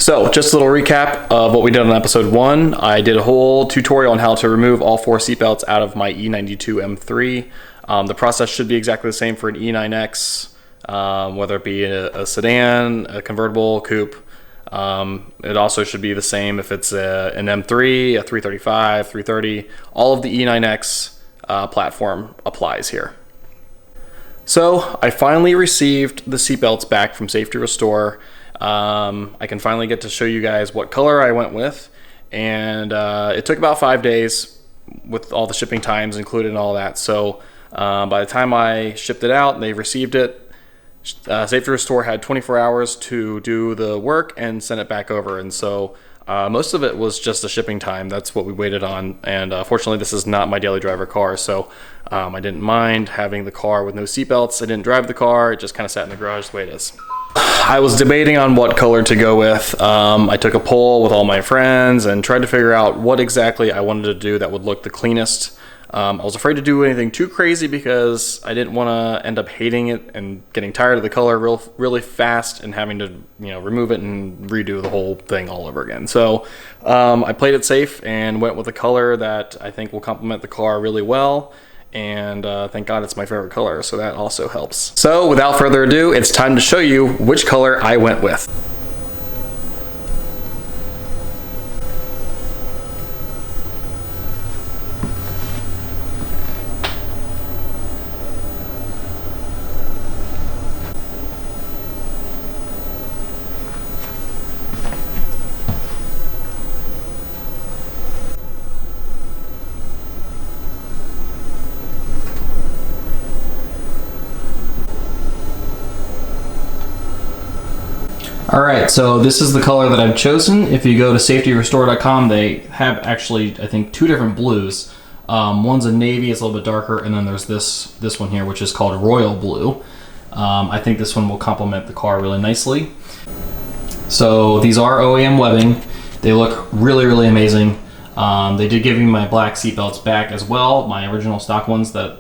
So just a little recap of what we did on episode 1. I did a whole tutorial on how to remove all 4 seatbelts out of my E92 M3. The process should be exactly the same for an E9X, whether it be a sedan, a convertible, coupe. It also should be the same if it's an M3, a 335, 330. All of the E9X platform applies here. So I finally received the seatbelts back from Safety Restore. I can finally get to show you guys what color I went with, and it took about 5 days with all the shipping times included and all that. So by the time I shipped it out and they received it, Safety Restore had 24 hours to do the work and send it back over. And so most of it was just the shipping time. That's what we waited on. And fortunately, this is not my daily driver car, so I didn't mind having the car with no seatbelts. I didn't drive the car. It just kind of sat in the garage the way it is. I was debating on what color to go with. I took a poll with all my friends and tried to figure out what exactly I wanted to do that would look the cleanest. I was afraid to do anything too crazy because I didn't want to end up hating it and getting tired of the color really fast and having to remove it and redo the whole thing all over again. So I played it safe and went with a color that I think will complement the car really well. And thank God it's my favorite color, so that also helps. So without further ado, it's time to show you which color I went with. Alright, so this is the color that I've chosen. If you go to safetyrestore.com, they have actually, I think, 2 different blues. One's a navy, it's a little bit darker, and then there's this one here, which is called royal blue. I think this one will complement the car really nicely. So these are OEM webbing. They look really, really amazing. They did give me my black seatbelts back as well, my original stock ones that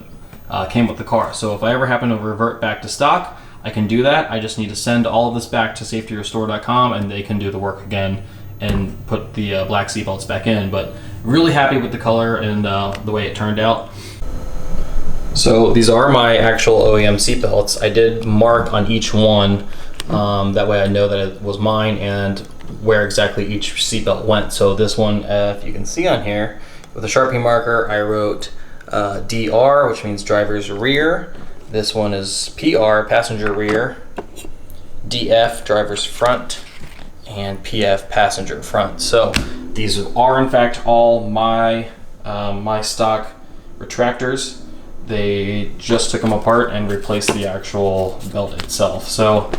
came with the car. So if I ever happen to revert back to stock, I can do that. I just need to send all of this back to safetyrestore.com and they can do the work again and put the black seatbelts back in. But really happy with the color and the way it turned out. So these are my actual OEM seatbelts. I did mark on each one. That way I know that it was mine and where exactly each seatbelt went. So this one, if you can see on here, with a Sharpie marker, I wrote DR, which means driver's rear. This one is PR, passenger rear, DF, driver's front, and PF, passenger front. So these are in fact all my my stock retractors. They just took them apart and replaced the actual belt itself. So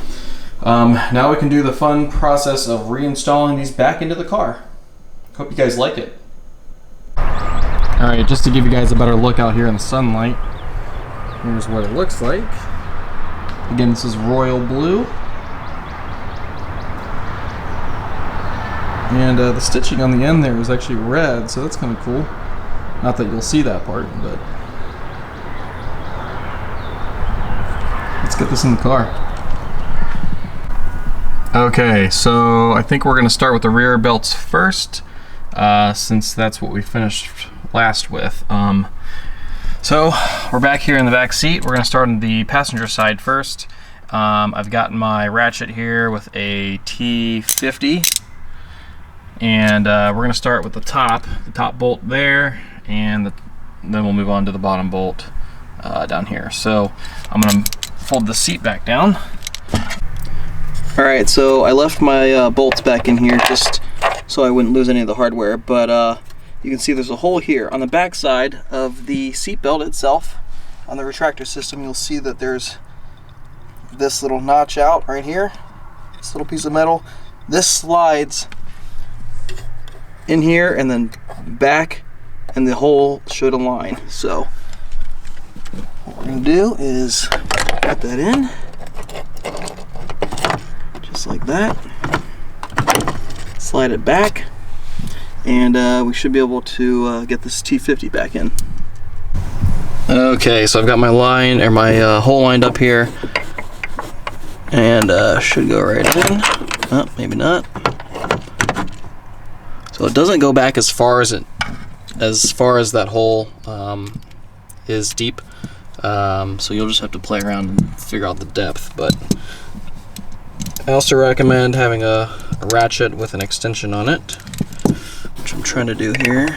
now we can do the fun process of reinstalling these back into the car. Hope you guys like it. All right, just to give you guys a better look out here in the sunlight, here's what it looks like. Again, this is royal blue. And the stitching on the end there is actually red, so that's kind of cool. Not that you'll see that part, but let's get this in the car. Okay, so I think we're going to start with the rear belts first, since that's what we finished last with. So we're back here in the back seat. We're going to start on the passenger side first. I've got my ratchet here with a T50, and we're going to start with the top bolt there, and then we'll move on to the bottom bolt down here. So I'm going to fold the seat back down. All right, so I left my bolts back in here just so I wouldn't lose any of the hardware, but you can see there's a hole here. On the back side of the seat belt itself, on the retractor system, you'll see that there's this little notch out right here, this little piece of metal. This slides in here and then back, and the hole should align. So what we're going to do is put that in, just like that. Slide it back, and we should be able to get this T50 back in. Okay, so I've got my line, or my hole lined up here, and should go right in. Oh, maybe not. So it doesn't go back as far as that hole is deep. So you'll just have to play around and figure out the depth. But I also recommend having a ratchet with an extension on it, which I'm trying to do here.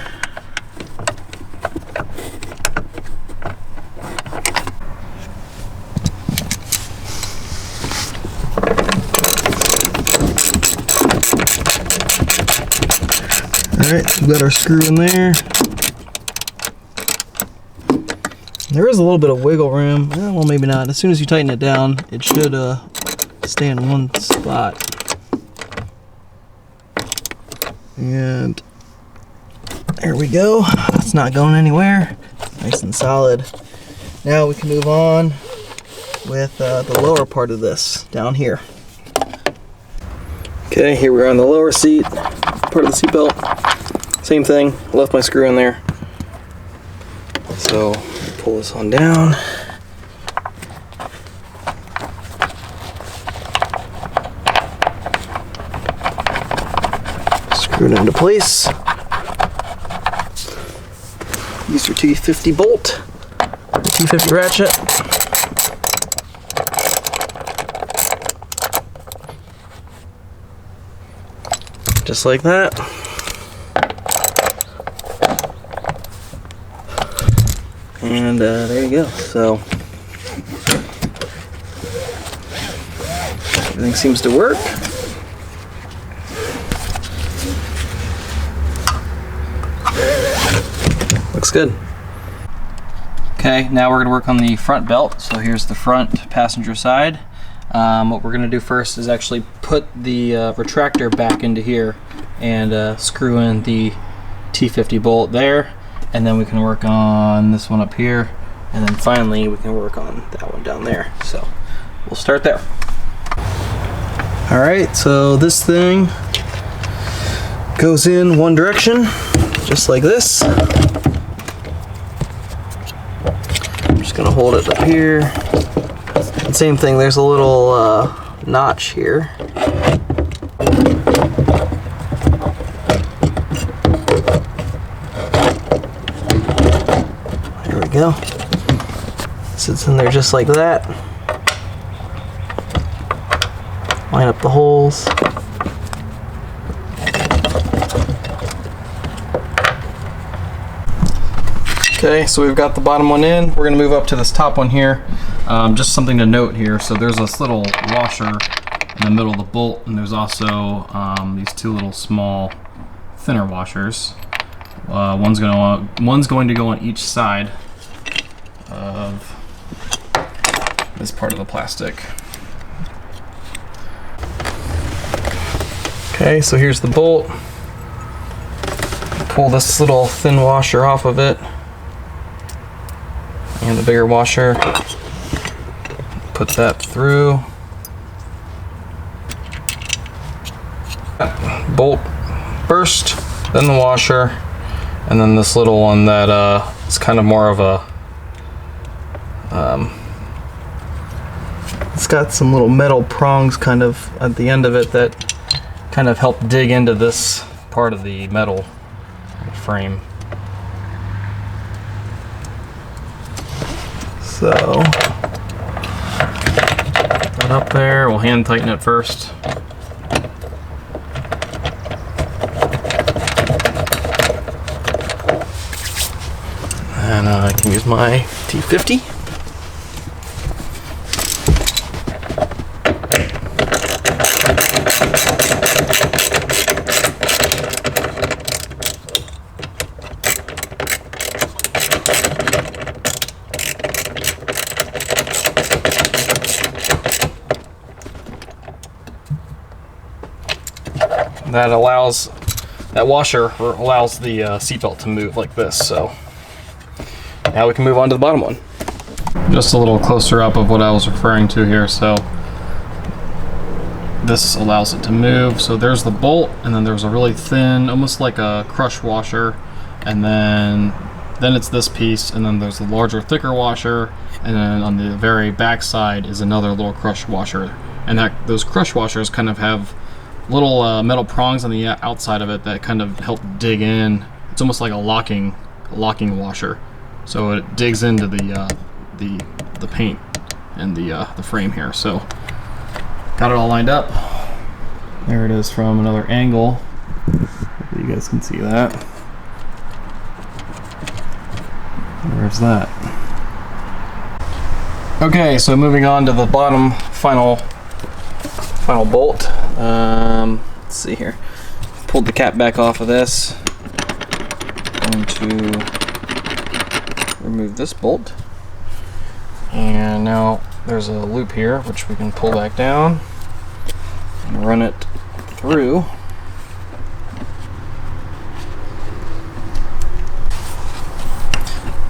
Alright, so we've got our screw in there. There is a little bit of wiggle room. Well, maybe not. As soon as you tighten it down, it should stay in one spot. And there we go. It's not going anywhere. Nice and solid. Now we can move on with the lower part of this down here. Okay, here we are on the lower seat, part of the seatbelt. Same thing, left my screw in there. So pull this on down. Screw it into place. Use your T50 bolt, T50 ratchet. Just like that. And there you go. So everything seems to work. Looks good. Okay, now we're going to work on the front belt. So here's the front passenger side. What we're going to do first is actually put the retractor back into here and screw in the T50 bolt there, and then we can work on this one up here, and then finally we can work on that one down there. So we'll start there. Alright, so this thing goes in one direction, just like this. I'm just going to hold it up here. And same thing, there's a little notch here. There we go. Sits in there just like that. Line up the holes. Okay, so we've got the bottom one in. We're gonna move up to this top one here. Just something to note here. So there's this little washer in the middle of the bolt, and there's also these two little small thinner washers. One's going to go on each side of this part of the plastic. Okay, so here's the bolt. Pull this little thin washer off of it, and the bigger washer. Put that through. Bolt first, then the washer, and then this little one that is kind of more of a it's got some little metal prongs kind of at the end of it that kind of help dig into this part of the metal frame. So that up there, we'll hand tighten it first. And I can use my T50. That washer allows the seatbelt to move like this. So now we can move on to the bottom one. Just a little closer up of what I was referring to here. So this allows it to move. So there's the bolt, and then there's a really thin, almost like a crush washer, and then it's this piece, and then there's the larger, thicker washer, and then on the very back side is another little crush washer. And those crush washers kind of have little metal prongs on the outside of it that kind of help dig in. It's almost like a locking washer, so it digs into the paint and the frame here. So got it all lined up. There it is from another angle. Hopefully you guys can see that. Where's that? Okay, so moving on to the bottom final bolt. Let's see here. Pulled the cap back off of this. Going to remove this bolt. And now there's a loop here which we can pull back down and run it through.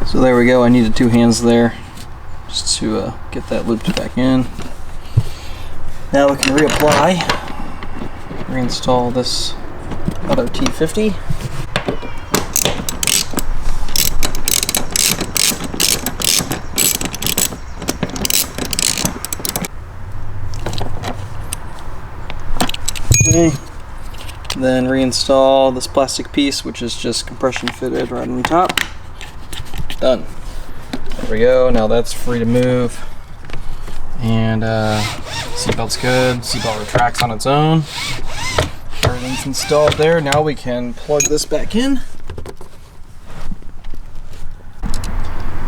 So there we go. I needed 2 hands there just to get that looped back in. Now we can reapply, reinstall this other T50. Okay. Then reinstall this plastic piece, which is just compression fitted right on top. Done. There we go. Now that's free to move. And seatbelt's good. Seatbelt retracts on its own. Everything's installed there. Now we can plug this back in.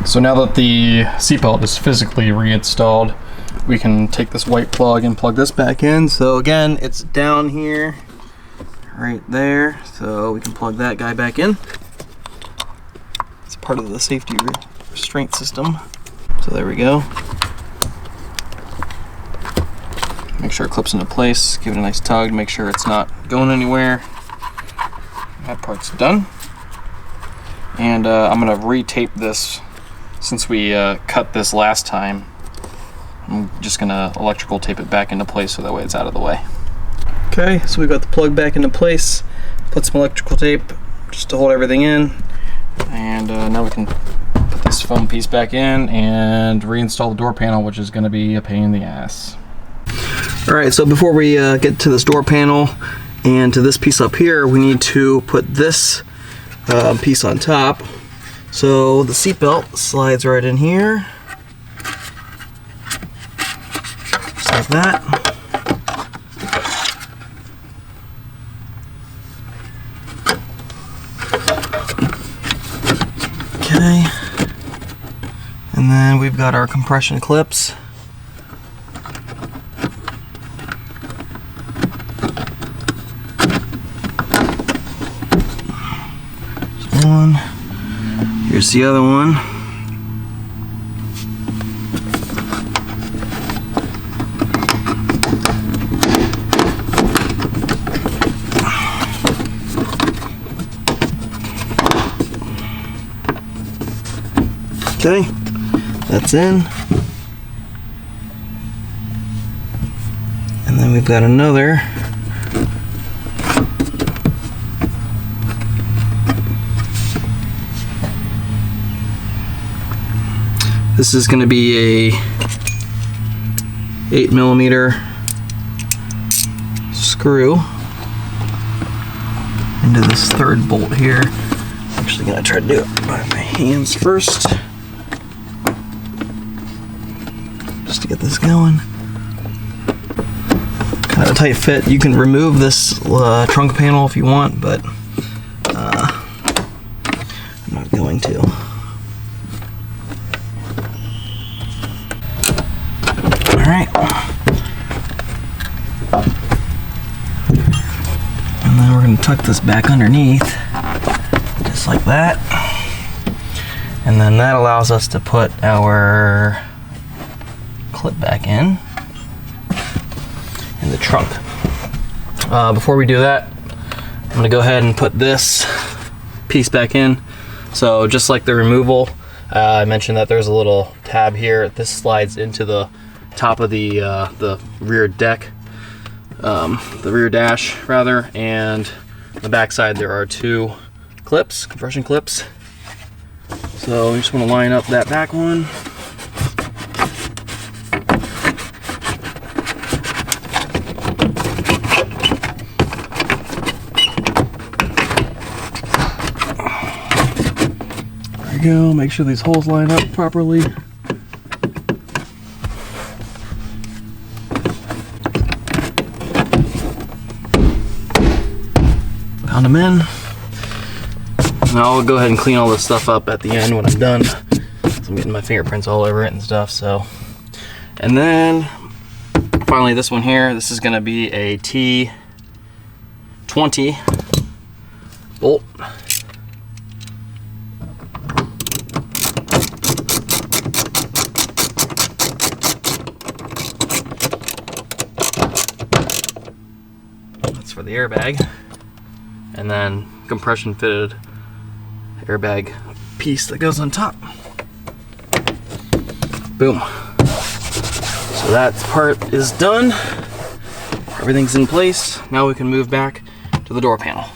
So now that the seatbelt is physically reinstalled, we can take this white plug and plug this back in. So again, it's down here, right there. So we can plug that guy back in. It's part of the safety restraint system. So there we go. Make sure it clips into place, give it a nice tug, make sure it's not going anywhere. That part's done. And I'm gonna re-tape this since we cut this last time. I'm just gonna electrical tape it back into place so that way it's out of the way. Okay, so we've got the plug back into place. Put some electrical tape just to hold everything in. And now we can put this foam piece back in and reinstall the door panel, which is gonna be a pain in the ass. Alright, so before we get to this door panel and to this piece up here, we need to put this piece on top. So the seatbelt slides right in here, just like that. Okay, and then we've got our compression clips. One. Here's the other one. Okay, that's in. And then we've got another. This is going to be a 8mm screw into this third bolt here. I'm actually going to try to do it by my hands first, just to get this going. Kind of a tight fit. You can remove this trunk panel if you want, but I'm not going to. Alright, and then we're going to tuck this back underneath, just like that, and then that allows us to put our clip back in the trunk. Before we do that, I'm going to go ahead and put this piece back in. So just like the removal, I mentioned that there's a little tab here. This slides into the top of the rear deck, the rear dash rather, and on the back side there are 2 clips, compression clips. So we just want to line up that back one. we go. Make sure these holes line up properly. Pound them in. Now I'll go ahead and clean all this stuff up at the end when I'm done. I'm getting my fingerprints all over it and stuff, so. And then finally this one here, this is gonna be a T20 bolt. That's for the airbag. And then compression fitted airbag piece that goes on top. Boom. So that part is done. Everything's in place. Now we can move back to the door panel.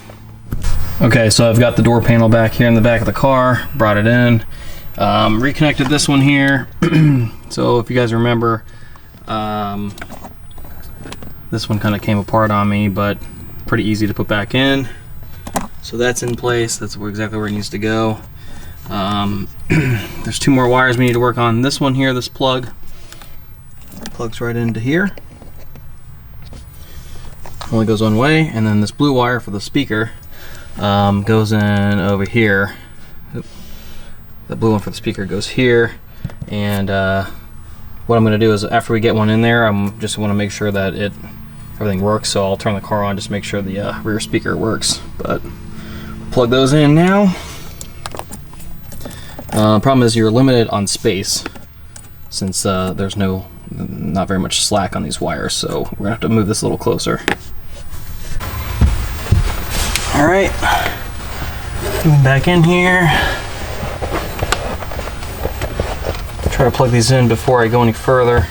Okay, so I've got the door panel back here in the back of the car, brought it in, reconnected this one here. So if you guys remember, this one kind of came apart on me, but pretty easy to put back in. So that's in place. That's exactly where it needs to go. There's two more wires we need to work on. This one here, this plug, plugs right into here. Only goes one way, and then this blue wire for the speaker goes in over here. Oop. The blue one for the speaker goes here, and what I'm going to do is after we get one in there, I'm just want to make sure that everything works. So I'll turn the car on, just make sure the rear speaker works. But plug those in now. Problem is you're limited on space since there's not very much slack on these wires, so we're gonna have to move this a little closer. All right, moving back in here. Try to plug these in before I go any further.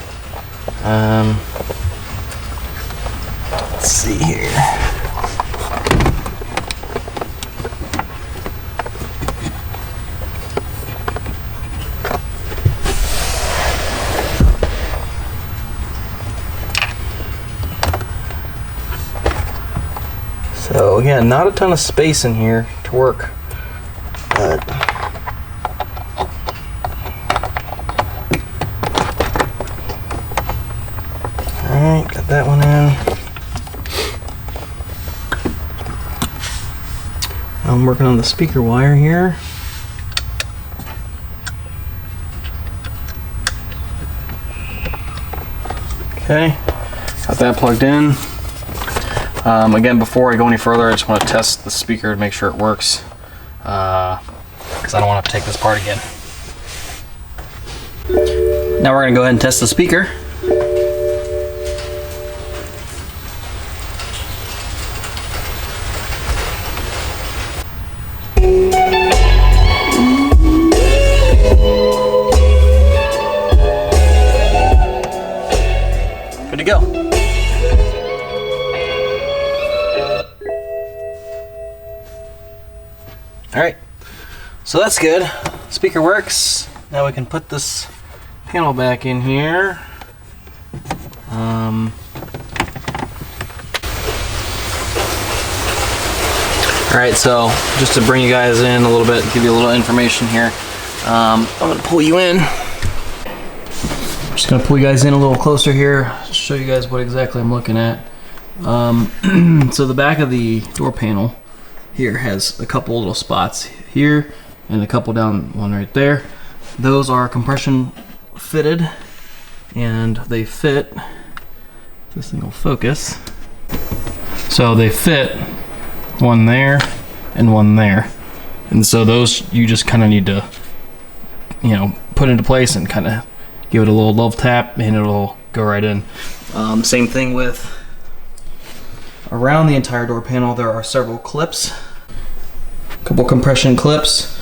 Let's see here. So again, not a ton of space in here to work, but alright, got that one in. I'm working on the speaker wire here. Okay, got that plugged in. Again, before I go any further, I just want to test the speaker to make sure it works, because I don't want to take this apart again. Now we're going to go ahead and test the speaker. Good to go. Alright, so that's good. Speaker works. Now we can put this panel back in here. Alright, so just to bring you guys in a little bit, give you a little information here. I'm going to pull you in. I'm just going to pull you guys in a little closer here, show you guys what exactly I'm looking at. So the back of the door panel here has a couple little spots here and a couple down, one right there. Those are compression fitted, and they fit, this thing will focus, so they fit one there and one there, and so those you just kind of need to, you know, put into place and kind of give it a little love tap and it'll go right in. Same thing with around the entire door panel. There are several clips, a couple compression clips.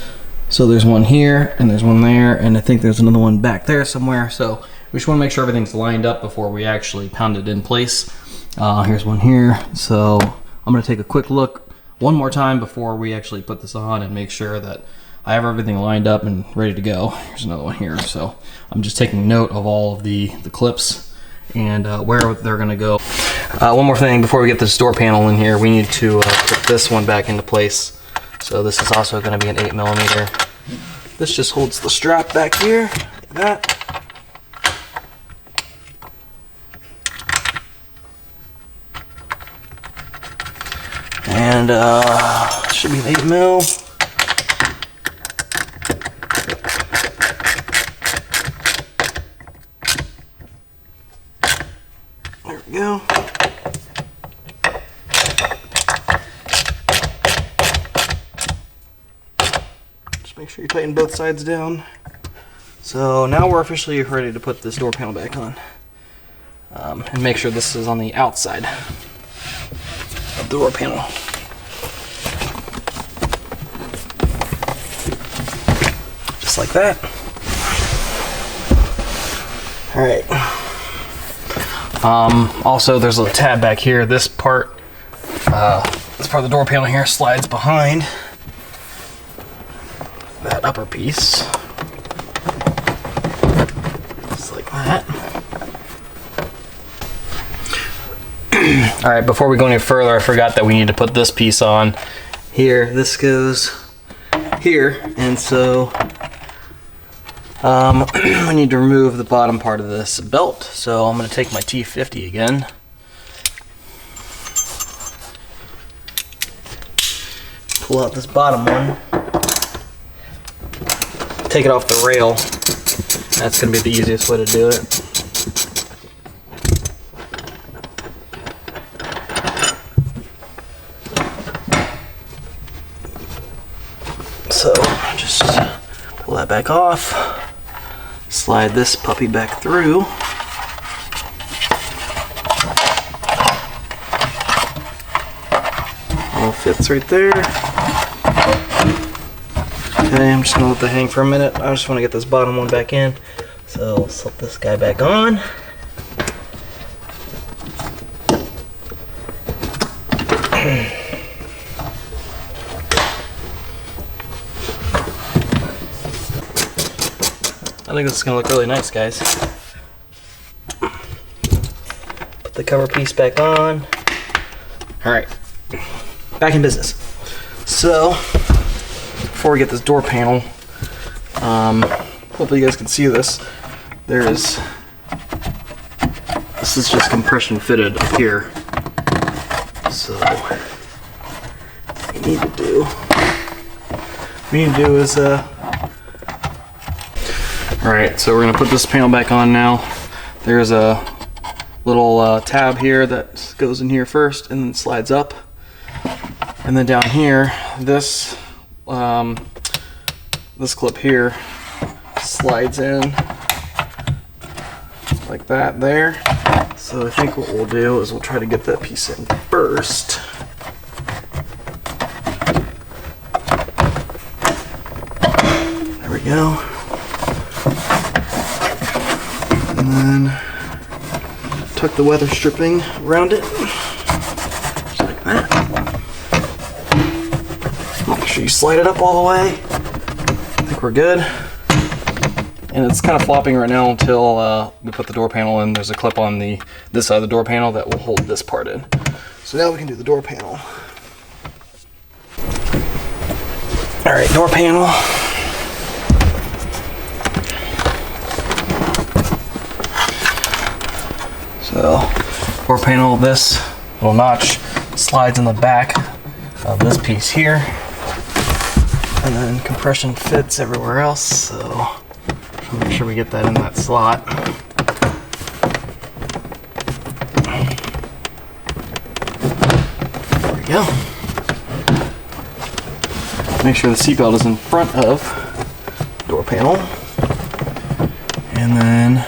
So there's one here and there's one there, and I think there's another one back there somewhere. So we just want to make sure everything's lined up before we actually pound it in place. Here's one here. So I'm going to take a quick look one more time before we actually put this on and make sure that I have everything lined up and ready to go. Here's another one here. So I'm just taking note of all of the clips and where they're going to go. One more thing before we get this door panel in here, we need to put this one back into place. So this is also going to be an 8mm This just holds the strap back here, like that. And should be an 8 mil. There we go. Just make sure you tighten both sides down. So now we're officially ready to put this door panel back on. And make sure this is on the outside of the door panel. Just like that. All right. Also, there's a little tab back here. This part of the door panel here slides behind that upper piece. Just like that. All right, before we go any further, I forgot that we need to put this piece on here. This goes here, and so I need to remove the bottom part of this belt. So I'm going to take my T50 again. Pull out this bottom one. Take it off the rail. That's going to be the easiest way to do it. So just pull that back off, slide this puppy back through. All fits right there. Okay, I'm just gonna let that hang for a minute. I just want to get this bottom one back in. So slip this guy back on. I think this is going to look really nice, guys. Put the cover piece back on. Alright, back in business. So, before we get this door panel, hopefully you guys can see this. This is just compression fitted up here. So, what we need to do is Alright, so we're going to put this panel back on now. There's a little tab here that goes in here first and then slides up. And then down here, this clip here slides in like that there. So I think what we'll do is we'll try to get that piece in first. There we go. And then tuck the weather stripping around it, just like that. Make sure you slide it up all the way. I think we're good. And it's kind of flopping right now until we put the door panel in. There's a clip on this side of the door panel that will hold this part in. So now we can do the door panel. All right, door panel. So, door panel, this little notch slides in the back of this piece here, and then compression fits everywhere else, so make sure we get that in that slot. There we go. Make sure the seatbelt is in front of the door panel, and then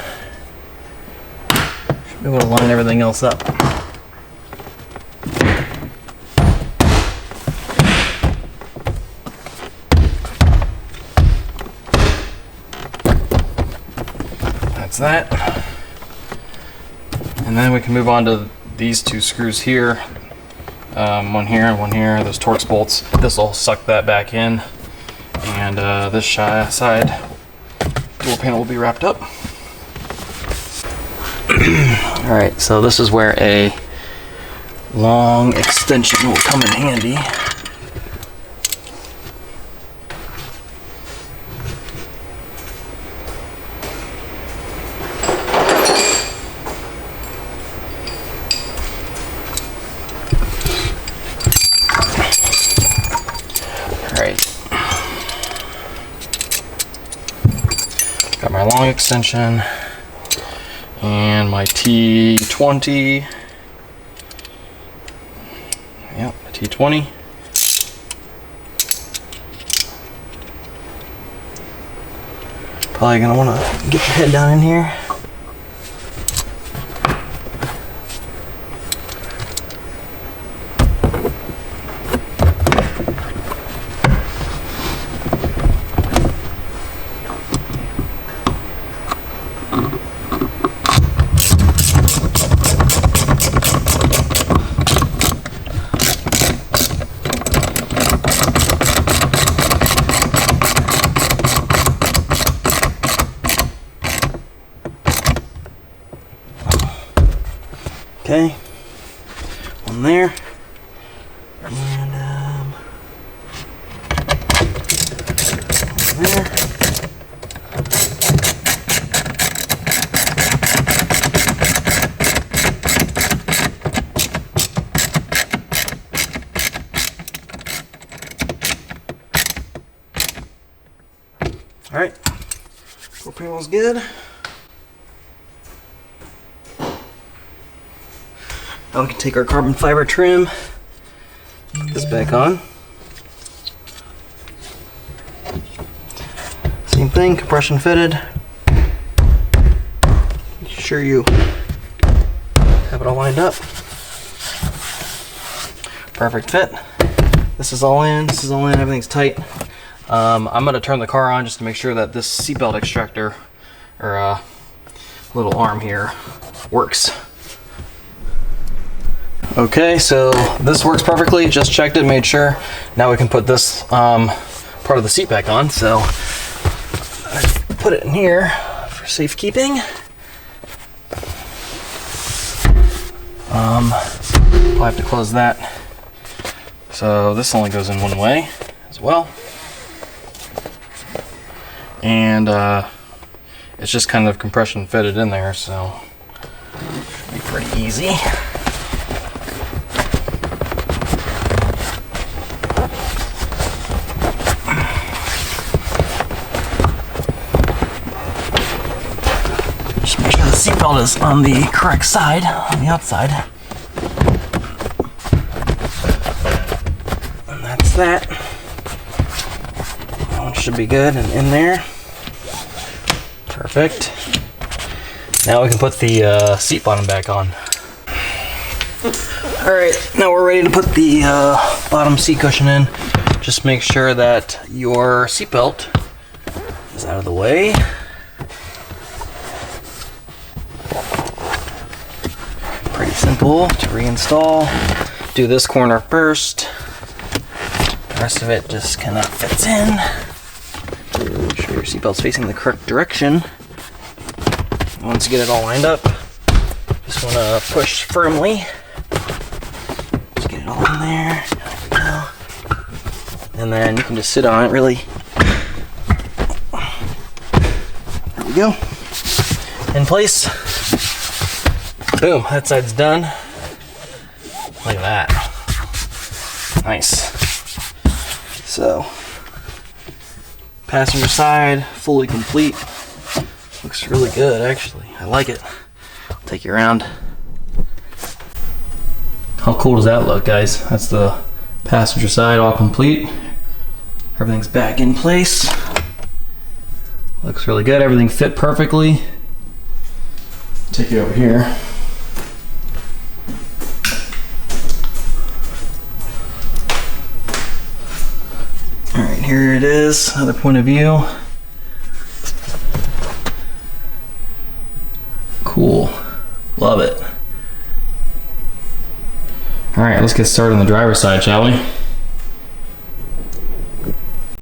be able to line everything else up. That's that. And then we can move on to these two screws here. One here and one here, those Torx bolts. This will suck that back in. And this side door panel will be wrapped up. Alright, so this is where a long extension will come in handy. my long extension and my T20. Yep, T20. Probably gonna wanna get your head down in here. Okay, one there, and one there. All right, four panels good. Now we can take our carbon fiber trim, put this back on. Same thing, compression fitted. Make sure you have it all lined up. Perfect fit. This is all in, everything's tight. I'm gonna turn the car on just to make sure that this seatbelt extractor, or little arm here, works. Okay, so this works perfectly. Just checked it, made sure. Now we can put this part of the seat back on. So I put it in here for safekeeping. I'll have to close that. So this only goes in one way as well. And it's just kind of compression fitted in there, so should be pretty easy. Seatbelt is on the correct side, on the outside. And that's that. That one should be good and in there. Perfect. Now we can put the seat bottom back on. Alright, now we're ready to put the bottom seat cushion in. Just make sure that your seatbelt is out of the way. Pretty simple to reinstall. Do this corner first. The rest of it just kind of fits in. Make sure your seatbelt's facing the correct direction. Once you get it all lined up, just want to push firmly. Just get it all in there. There we go. And then you can just sit on it really. There we go. In place. Boom, that side's done. Look at that. Nice. So, passenger side, fully complete. Looks really good, actually. I like it. I'll take you around. How cool does that look, guys? That's the passenger side all complete. Everything's back in place. Looks really good. Everything fit perfectly. Take you over here. Alright, here it is. Another point of view. Cool. Love it. Alright, let's get started on the driver's side, shall we?